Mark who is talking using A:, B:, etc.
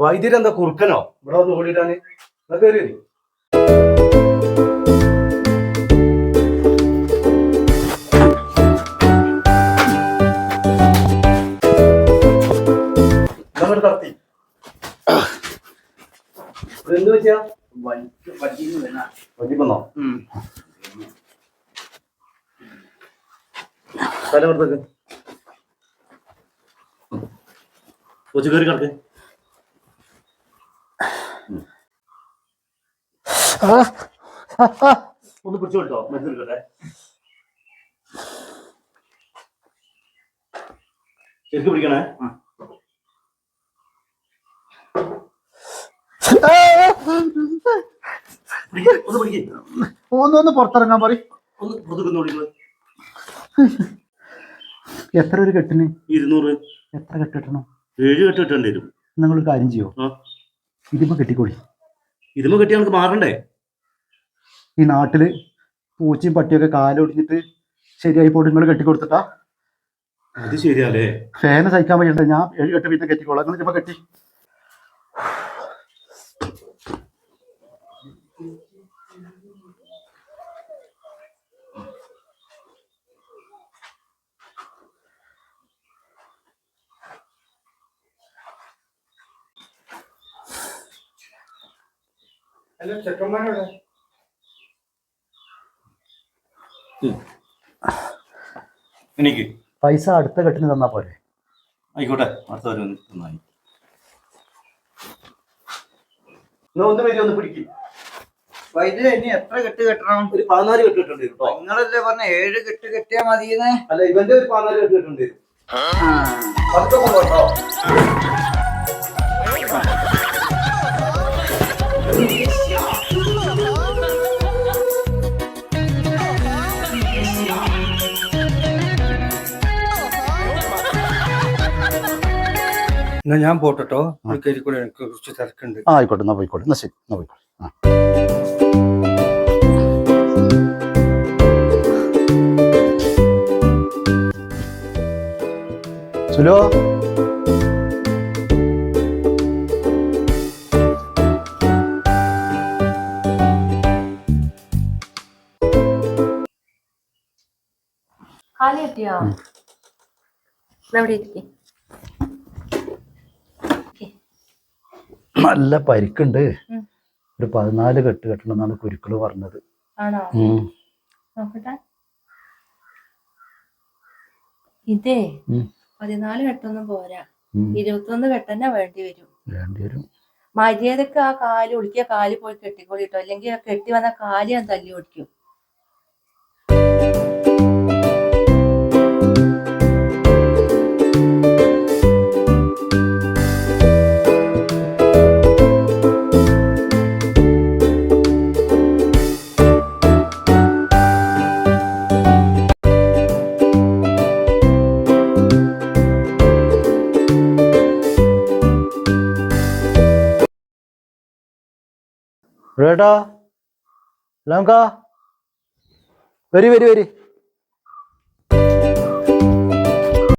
A: വൈദ്യരെന്താ കുറുക്കനോ ഇവിടെ വന്ന് ഓടിയിട്ടാണ് കയറി കത്തി എന്ത് വെച്ചാ വഞ്ചിക്കുന്നോ തലവർത്തൊക്കെ കൊച്ചു കയറി കിടക്ക് ഒന്ന് പിടിച്ചു കേട്ടോ മരുന്ന് എടുക്കട്ടെ ശരിക്കും പിടിക്കണേ
B: ഒന്ന് പുറത്തിറങ്ങാൻ പറ. എത്ര ഒരു കെട്ടിന്?
A: 200.
B: എത്ര കെട്ട് കെട്ടണം?
A: 7 കെട്ട് കെട്ടേണ്ടി വരും.
B: നിങ്ങളൊരു കാര്യം ചെയ്യോ, ഇതിമ്മ കെട്ടിക്കോളി.
A: ഇതിമ്മ കെട്ടി നമുക്ക് മാറണ്ടേ?
B: ഈ നാട്ടില് പൂച്ചയും പട്ടിയൊക്കെ കാലൊടിഞ്ഞിട്ട് ശരിയായി പോയിട്ട് നിങ്ങൾ കെട്ടിക്കൊടുത്തിട്ടാ?
A: അത് ശരിയാലേ.
B: ഫാന് സഹിക്കാൻ പറ്റണ്ടേ? ഞാൻ 7 കെട്ട് പിന്നെ കെട്ടിക്കോളാം. നിങ്ങൾ ഇതിമ്മ കെട്ടി.
A: എനിക്ക്
B: പൈസ അടുത്ത കെട്ടിന് തന്നാ പോരെ?
A: ആയിക്കോട്ടെ, അടുത്തവർ നന്നായി. ഒന്ന് വരി, ഒന്ന് പിടിക്കും.
C: വൈദ്യുതി ഇനി എത്ര കെട്ട് കെട്ടണം?
A: ഒരു 14 കെട്ട് കെട്ടേണ്ടി വരും കേട്ടോ.
C: നിങ്ങളല്ലേ പറഞ്ഞ 7 കെട്ട് കെട്ടിയാ മതിയെന്ന്?
A: അല്ല, ഇവന്റെ ഒരു 14 കെട്ട് കെട്ടേണ്ടി വരും. കേട്ടോ.
D: എന്നാ ഞാൻ പോട്ടോ. എനിക്ക് കുറച്ച് തിരക്കുണ്ട്.
B: ആയിക്കോട്ടെ, എന്നാ പോയിക്കോട്ടെ. എന്നാ ശരി, എന്നാ പോയിക്കോട്ടെ. സുലോ,
E: കാലി കിട്ടിയോ?
B: നല്ല പരിക്കുണ്ട്. ഒരു 14 കെട്ട് കെട്ടണം എന്നാണ് കുരുക്കള് പറഞ്ഞത്.
E: ആണോ? നോക്കട്ടെ. ഇതേ 14 കെട്ടൊന്നും പോരാ, 21 കെട്ടന്നെ വേണ്ടി വരും. മര്യാദക്ക് ആ കാല് ഒളിക്കിയ കാല് പോയി കെട്ടിക്കൊള്ളിട്ടോ, അല്ലെങ്കിൽ ആ കെട്ടി വന്ന കാല് ഞാൻ തല്ലി ഓടിക്കും.
B: ഏട്ടാ, ലങ്ക വരി വരി വരി.